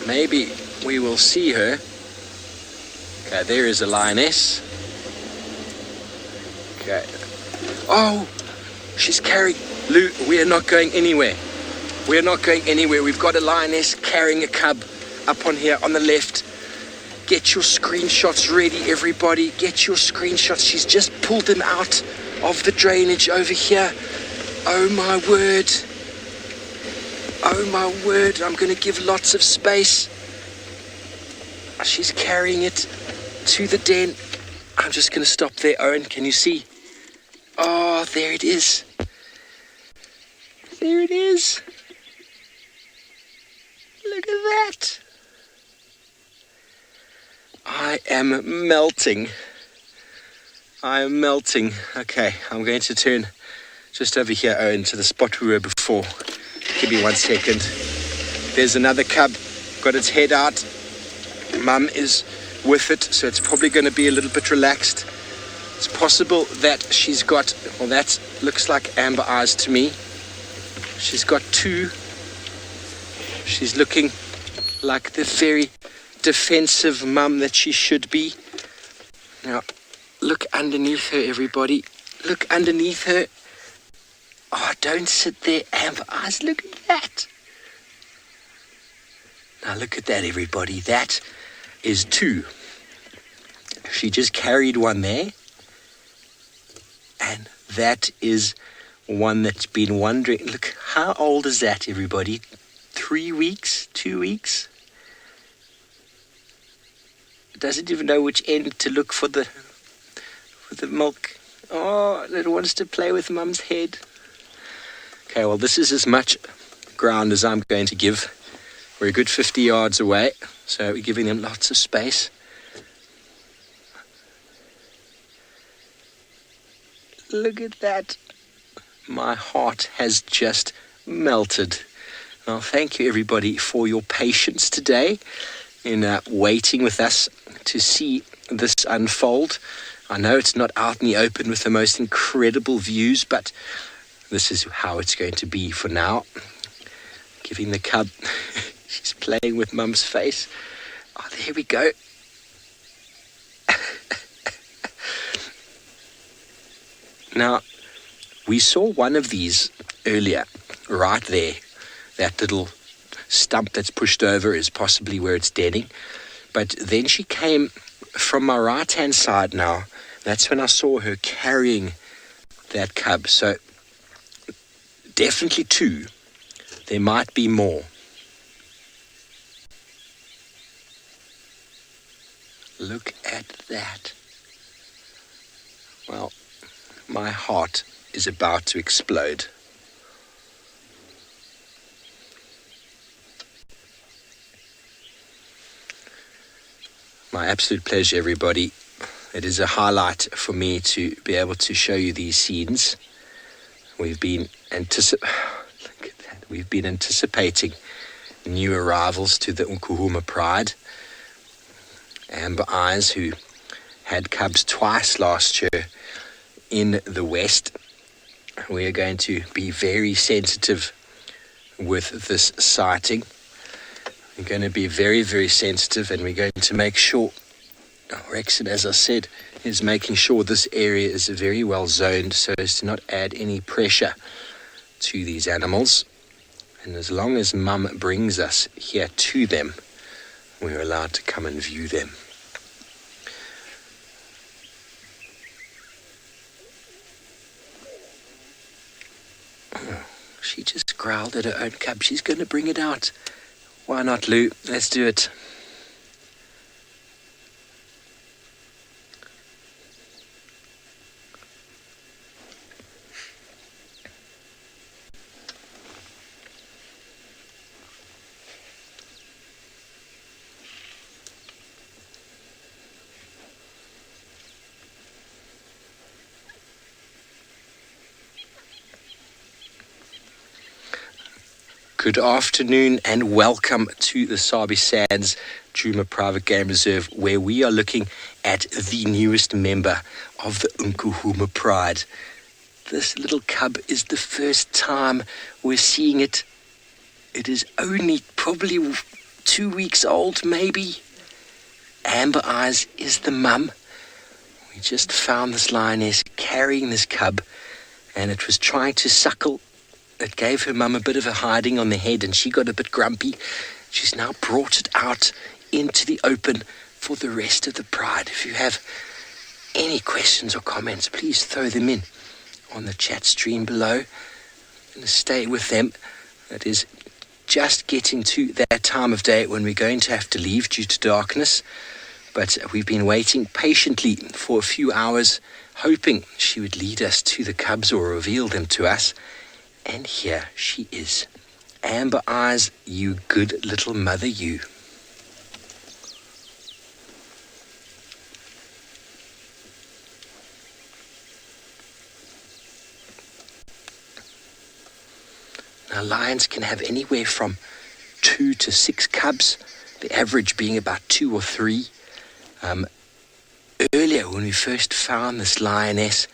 maybe we will see her. Okay, there is a lioness. Okay. Oh, she's carrying... Lou, we are not going anywhere. We are not going anywhere. We've got a lioness carrying a cub up on here on the left. Get your screenshots ready, everybody. Get your screenshots. She's just pulled them out of the drainage over here. Oh my word. Oh my word. I'm going to give lots of space. She's carrying it to the den. I'm just going to stop there, Owen. Can you see? Oh, there it is. There it is. Look at that. I am melting. I am melting. Okay, I'm going to turn just over here, Owen, to the spot we were before. Give me 1 second. There's another cub. Got its head out. Mum is with it, so it's probably going to be a little bit relaxed. It's possible that she's got, well, that looks like amber eyes to me. She's got 2. She's looking like the very defensive mum that she should be. Now, look underneath her, everybody. Look underneath her. Oh, don't sit there, amber eyes. Look at that. Now, look at that, everybody. That is 2. She just carried one there. And that is one that's been wondering. Look, how old is that, everybody? 3 weeks? 2 weeks? Doesn't even know which end to look for the milk. Oh, it wants to play with Mum's head. Okay, well, this is as much ground as I'm going to give. We're a good 50 yards away, so we're giving them lots of space. Look at that. My heart has just melted. Now, thank you, everybody, for your patience today in waiting with us to see this unfold. I know it's not out in the open with the most incredible views, but this is how it's going to be for now. Giving the cub, she's playing with Mum's face. Oh, there we go. Now, we saw one of these earlier, right there. That little stump that's pushed over is possibly where it's denning. But then she came from my right-hand side now. That's when I saw her carrying that cub. So, definitely 2. There might be more. Look at that. Well, my heart is about to explode. My absolute pleasure, everybody. It is a highlight for me to be able to show you these scenes. We've been anticipating new arrivals to the Nkuhuma Pride. Amber Eyes, who had cubs twice last year in the West. We are going to be very sensitive with this sighting. We're going to be very, very sensitive, and we're going to make sure, Rexon, as I said, is making sure this area is very well zoned so as to not add any pressure to these animals. And as long as Mum brings us here to them, we're allowed to come and view them. Oh, she just growled at her own cub. She's going to bring it out. Why not, Lou? Let's do it. Good afternoon and welcome to the Sabi Sands Djuma Private Game Reserve, where we are looking at the newest member of the Nkuhuma Pride. This little cub is the first time we're seeing it. It is only probably 2 weeks old, maybe. Amber Eyes is the mum. We just found this lioness carrying this cub, and it was trying to suckle. It gave her mum a bit of a hiding on the head, and she got a bit grumpy. She's now brought it out into the open for the rest of the pride. If you have any questions or comments, please throw them in on the chat stream below. And stay with them. It is just getting to that time of day when we're going to have to leave due to darkness. But we've been waiting patiently for a few hours, hoping she would lead us to the cubs or reveal them to us. And here she is. Amber Eyes, you good little mother, you. Now, lions can have anywhere from 2 to 6 cubs, the average being about 2 or 3. Earlier, when we first found this lioness,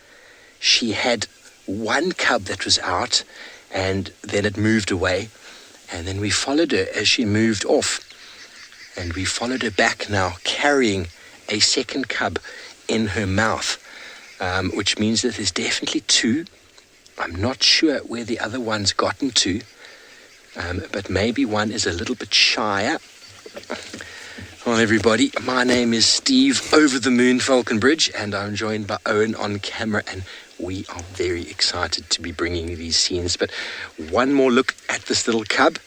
she had 1 cub that was out, and then it moved away. And then we followed her as she moved off. And we followed her back now, carrying a 2nd cub in her mouth, which means that there's definitely 2. I'm not sure where the other one's gotten to, but maybe one is a little bit shyer. Well, everybody, my name is Steve Over the Moon Falconbridge, and I'm joined by Owen on camera, and we are very excited to be bringing you these scenes. But one more look at this little cub.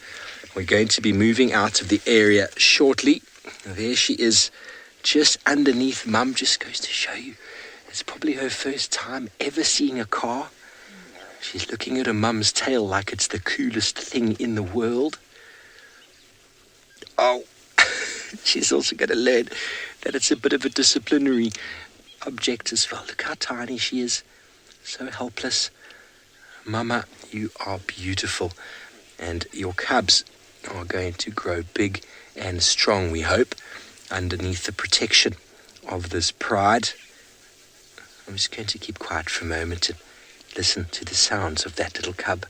We're going to be moving out of the area shortly. There she is, just underneath Mum. Just goes to show you, it's probably her first time ever seeing a car. She's looking at her mum's tail like it's the coolest thing in the world. Oh, she's also going to learn that it's a bit of a disciplinary object as well. Look how tiny she is. So helpless. Mama, you are beautiful. And your cubs are going to grow big and strong, we hope, underneath the protection of this pride. I'm just going to keep quiet for a moment and listen to the sounds of that little cub.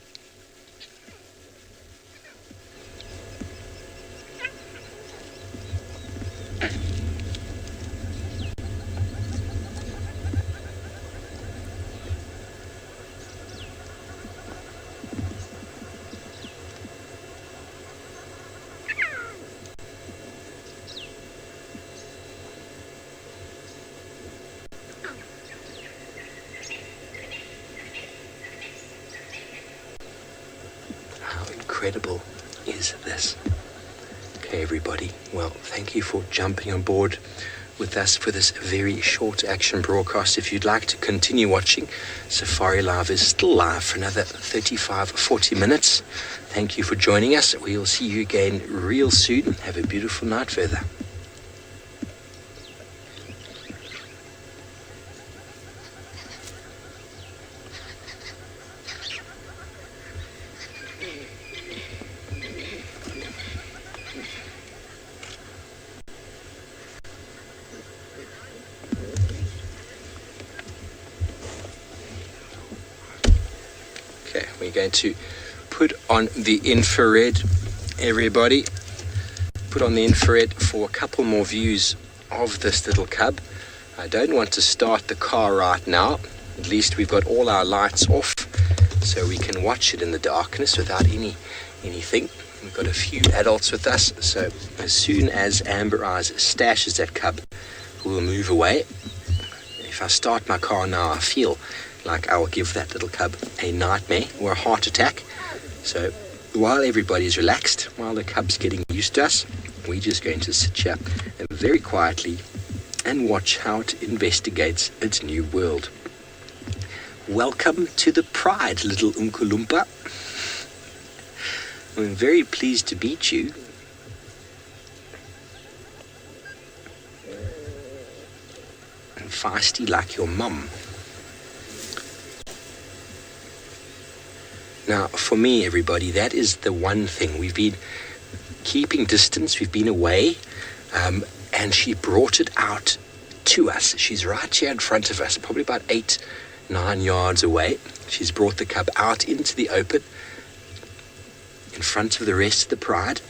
Incredible is this? Okay, everybody, well, thank you for jumping on board with us for this very short action broadcast. If you'd like to continue watching, Safari Live is still live for another 35-40 minutes. Thank you for joining us. We will see you again real soon. Have a beautiful night further. Okay, we're going to put on the infrared, everybody. Put on the infrared for a couple more views of this little cub. I don't want to start the car right now. At least we've got all our lights off, so we can watch it in the darkness without anything. We've got a few adults with us, so as soon as Amber Eyes stashes that cub, we'll move away. If I start my car now, I feel like I will give that little cub a nightmare or a heart attack. So while everybody's relaxed, while the cub's getting used to us, we're just going to sit here very quietly and watch how it investigates its new world. Welcome to the pride, little Umkulumpa. I'm very pleased to meet you. And feisty like your mum. Now, for me, everybody, that is the one thing. We've been keeping distance, we've been away, and she brought it out to us. She's right here in front of us, probably about 8-9 yards away. She's brought the cub out into the open, in front of the rest of the pride.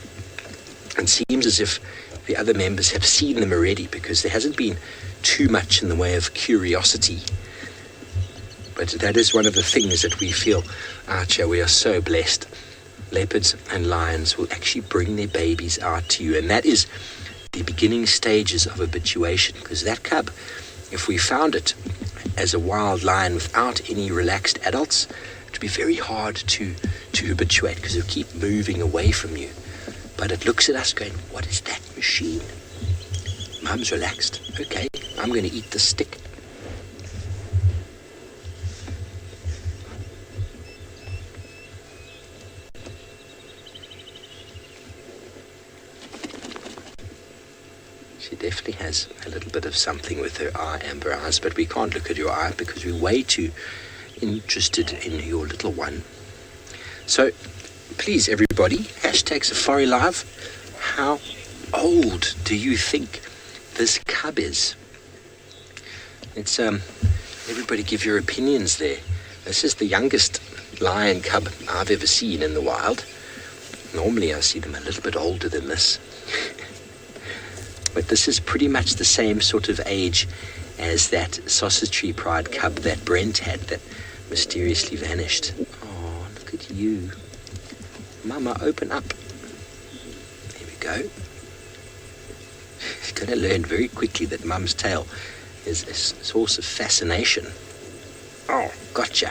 And seems as if the other members have seen them already, because there hasn't been too much in the way of curiosity. But that is one of the things that we feel out here. We are so blessed. Leopards and lions will actually bring their babies out to you. And that is the beginning stages of habituation, because that cub, if we found it as a wild lion without any relaxed adults, it would be very hard to habituate, because it will keep moving away from you. But it looks at us going, what is that machine? Mum's relaxed. Okay, I'm going to eat the stick. She definitely has a little bit of something with her eye, Amber Eyes, but we can't look at your eye because we're way too interested in your little one. So, please, everybody, #SafariLive. How old do you think this cub is? Let's everybody give your opinions there. This is the youngest lion cub I've ever seen in the wild. Normally I see them a little bit older than this. But this is pretty much the same sort of age as that Sausage Tree Pride cub that Brent had that mysteriously vanished. Oh, look at you. Mama, open up. There we go. You're going to learn very quickly that Mum's tail is a source of fascination. Oh, gotcha.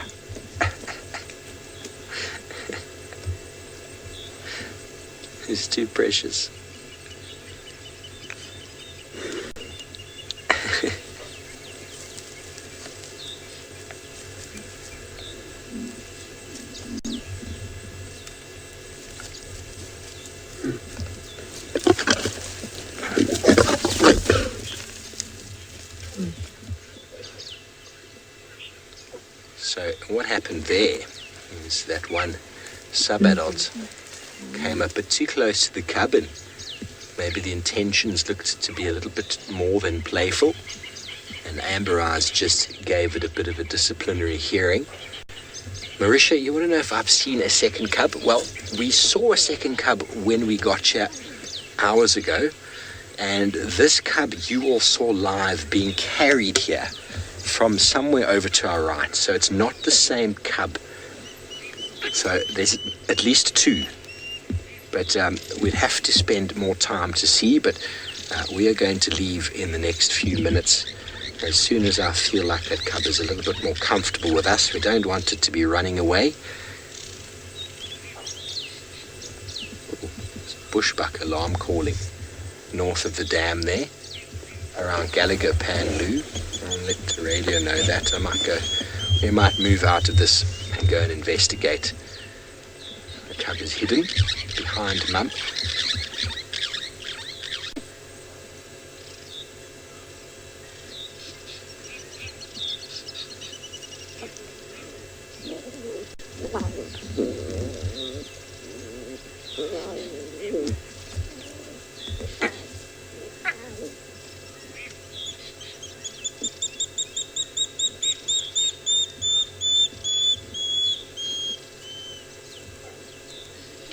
It's too precious. So what happened there is that one sub-adult came a bit too close to the cub, and maybe the intentions looked to be a little bit more than playful, and Amber Eyes just gave it a bit of a disciplinary hearing. Marisha, you want to know if I've seen a second cub? Well, we saw a second cub when we got here hours ago, and this cub you all saw live being carried here from somewhere over to our right. So it's not the same cub. So there's at least two. But we'd have to spend more time to see, but we are going to leave in the next few minutes. As soon as I feel like that cub is a little bit more comfortable with us. We don't want it to be running away. Bushbuck alarm calling north of the dam there, around Gallagher Pan Loo. I'll let the radio know that. We might move out of this and go and investigate. The cub is hidden behind Mum.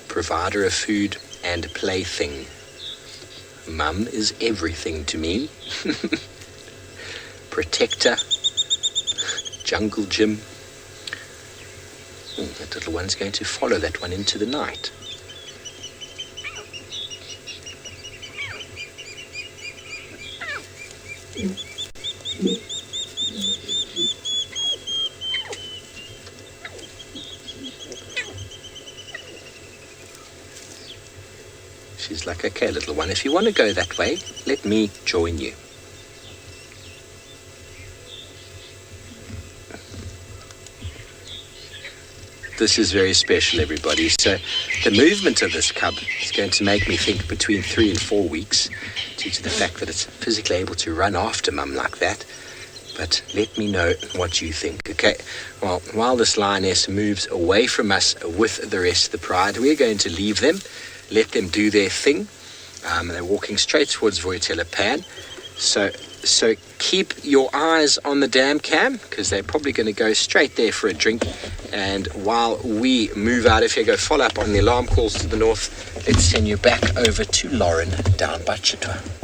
Provider of food and plaything. Mum is everything to me. Protector. Jungle gym. Oh, that little one's going to follow that one into the night. She's like, okay, little one, if you want to go that way, let me join you. This is very special, everybody. So the movement of this cub is going to make me think between 3 and 4 weeks, due to the fact that it's physically able to run after Mum like that. But let me know what you think, okay? Well, while this lioness moves away from us with the rest of the pride, we're going to leave them, let them do their thing. They're walking straight towards Voitela Pan. So So keep your eyes on the dam cam, because they're probably going to go straight there for a drink. And while we move out of here, go follow up on the alarm calls to the north. Let's send you back over to Lauren down by Chitwa.